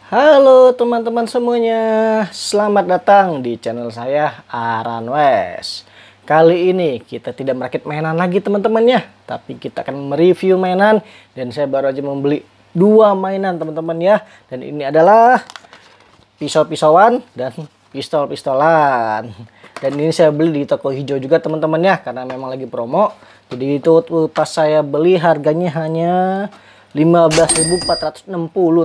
Halo teman-teman semuanya, selamat datang di channel saya Aran Wes. Kali ini kita tidak merakit mainan lagi teman-teman ya, tapi kita akan mereview mainan dan saya baru aja membeli 2 mainan teman-teman ya. Dan ini adalah pisau-pisauan dan pistol-pistolan. Dan ini saya beli di toko hijau juga teman-teman ya, karena memang lagi promo. Jadi itu pas saya beli harganya hanya 15.460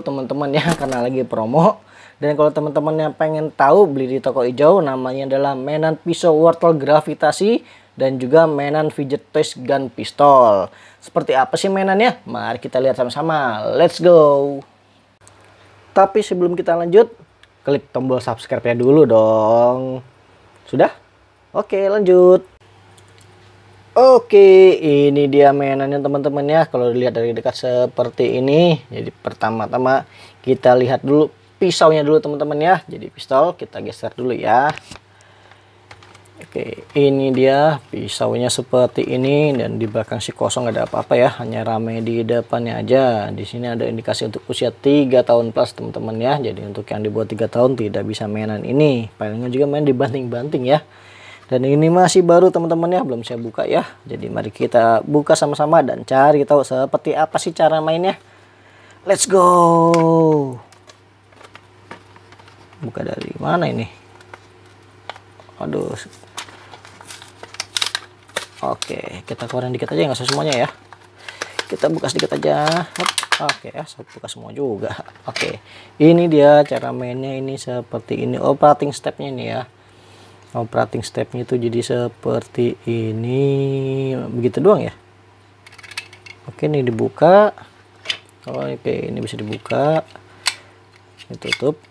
teman-teman ya, karena lagi promo. Dan kalau teman-teman yang pengen tahu, beli di toko hijau, namanya adalah mainan pisau wortel gravitasi dan juga mainan fidget toys gun pistol. Seperti apa sih mainannya? Mari kita lihat sama-sama. Let's go. Tapi sebelum kita lanjut, klik tombol subscribe-nya dulu dong. Sudah? Oke, lanjut. Oke, ini dia mainannya teman-teman ya. Kalau dilihat dari dekat seperti ini. Jadi pertama-tama kita lihat dulu pisaunya dulu teman-teman ya. Jadi pistol kita geser dulu ya. Oke, ini dia pisaunya seperti ini, dan di belakang si kosong ada apa-apa ya, hanya rame di depannya aja. Di sini ada indikasi untuk usia 3 tahun plus teman-teman ya. Jadi untuk yang di bawah 3 tahun tidak bisa mainan ini. Palingnya juga main dibanting-banting ya. Dan ini masih baru teman-teman ya, belum saya buka ya. Jadi mari kita buka sama-sama dan cari tahu seperti apa sih cara mainnya. Let's go. Buka dari mana ini? Aduh. Oke, kita keluarin dikit aja, nggak usah semuanya ya. Kita buka sedikit aja. Oke ya, saya buka semua juga. Oke, ini dia cara mainnya, ini seperti ini. Operating stepnya ini ya. Operating stepnya itu jadi seperti ini, begitu doang ya. Oke, ini dibuka. Oke, ini bisa dibuka, ditutup.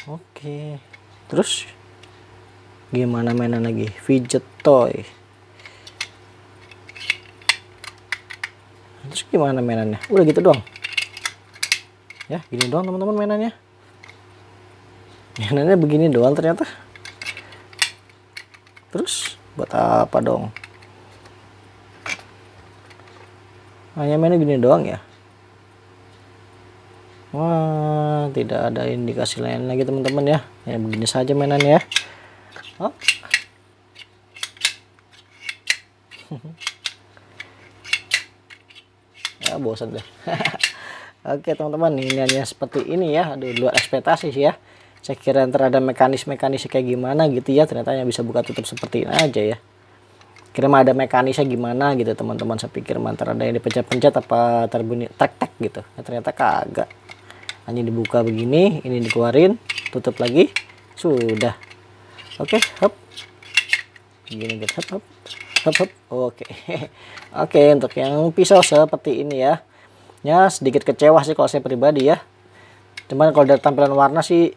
Oke, terus gimana mainan lagi? Fidget toy. Terus gimana mainannya? Udah gitu doang ya, gini doang teman-teman mainannya. Mainannya begini doang ternyata. Terus buat apa dong? Hanya mainnya gini doang ya. Wah, tidak ada indikasi lain lagi teman-teman ya. Ya begini saja mainannya ya. Oh. Ya bosan deh. Oke teman-teman, ini hanya seperti ini ya. Aduh, luar ekspektasi sih ya. Saya kira ntar ada mekanis kayak gimana gitu ya, ternyata yang bisa buka tutup seperti ini aja ya. Kira mah ada mekanisnya gimana gitu teman-teman, saya pikir mantar ada yang dipencet-pencet apa terbunyi tek-tek gitu. Nah, ternyata kagak, hanya dibuka begini, ini dikeluarin, tutup lagi, sudah. Oke, hop gini gitu, hop hop hop. Oke. Oke, untuk yang pisau seperti ini ya. Ya sedikit kecewa sih kalau saya pribadi ya, cuman kalau dari tampilan warna sih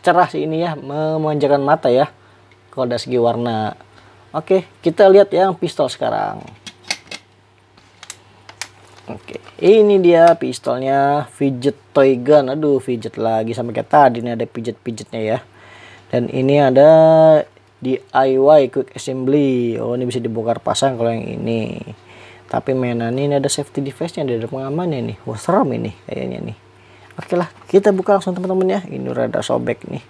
cerah sih ini ya, memanjakan mata ya kalau dari segi warna. Oke, kita lihat yang pistol sekarang. Oke, ini dia pistolnya fidget toy gun. Aduh, fidget lagi sama kayak tadi, ini ada pijet-pijetnya ya. Dan ini ada DIY quick assembly. Oh, ini bisa dibongkar pasang kalau yang ini. Tapi mainan ini ada safety device-nya, ada pengamannya nih. Wah, serem ini kayaknya nih. Oke lah, kita buka langsung teman-teman ya. Ini rada sobek nih.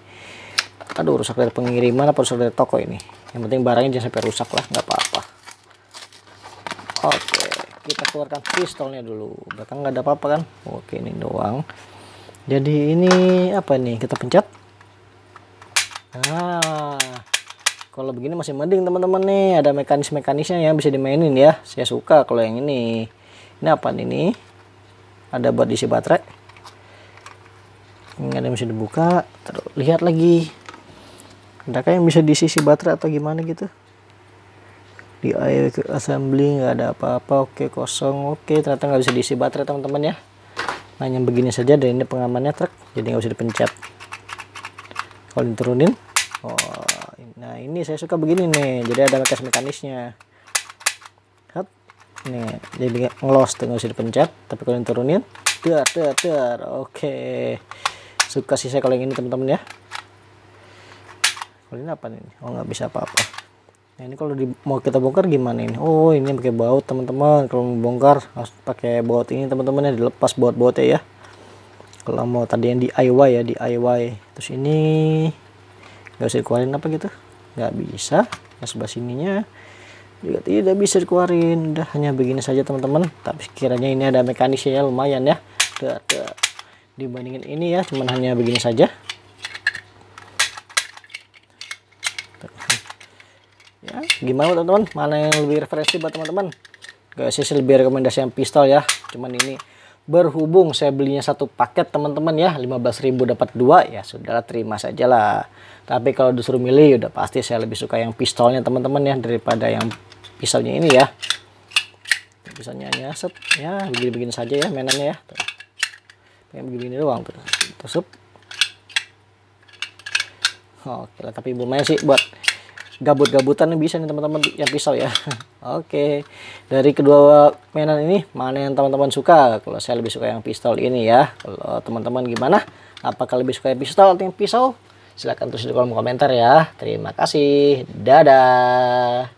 Aduh, rusak dari pengiriman apa rusak dari toko ini. Yang penting barangnya jangan sampai rusak lah, nggak apa-apa. Oke, kita keluarkan pistolnya dulu. Belakang nggak ada apa-apa kan? Oke, ini doang. Jadi ini apa nih? Kita pencet. Nah, kalau begini masih mending teman-teman nih. Ada mekanisnya yang bisa dimainin ya. Saya suka kalau yang ini. Ini apa nih? Ada buat isi baterai. Ini ada yang bisa dibuka. Terus lihat lagi, adakah yang bisa diisi baterai atau gimana gitu. Di assembly nggak ada apa-apa. Oke, kosong. Oke, ternyata nggak bisa diisi baterai teman-teman ya. Nah, yang begini saja, dan ini pengamannya truk, jadi nggak bisa dipencet. Kalau diturunin, oh, nah ini saya suka begini nih, jadi ada mekanisnya. Hop, nih jadi ngelos tuh, nggak bisa dipencet. Tapi kalau diturunin, ter. Oke. Suka sih saya kalau yang ini teman-teman ya. Kalau ini apa nih? Oh, nggak bisa apa-apa. Nah, ini kalau mau kita bongkar gimana ini? Oh, ini pakai baut teman-teman. Kalau mau bongkar harus pakai baut ini teman-teman ya, dilepas baut-bautnya ya. Kalau mau tadi yang DIY ya, DIY. Terus ini nggak usah dikeluarin apa gitu, nggak bisa. Yang sebelah sininya juga tidak bisa dikeluarin, udah hanya begini saja teman-teman. Tapi sekiranya ini ada mekanisnya ya, lumayan ya. Dibandingin ini ya, cuman hanya begini saja. Ya, gimana teman-teman? Mana yang lebih referensi buat teman-teman? Guys, saya lebih rekomendasi yang pistol ya. Cuman ini berhubung saya belinya satu paket teman-teman ya, 15.000 dapat 2 ya, sudahlah terima saja lah. Tapi kalau disuruh milih udah pasti saya lebih suka yang pistolnya teman-teman ya, daripada yang pisaunya ini ya. Pisaunya hanya set ya, begini-begini saja ya mainannya ya. Kayak begini doang tuh. Tusuk. Oke lah, tapi lumayan sih buat gabut-gabutan bisa nih teman-teman yang pisau ya. Oke, dari kedua mainan ini mana yang teman-teman suka? Kalau saya lebih suka yang pistol ini ya. Kalau teman-teman gimana? Apakah lebih suka yang pistol atau yang pisau? Silahkan tulis di kolom komentar ya. Terima kasih, dadah.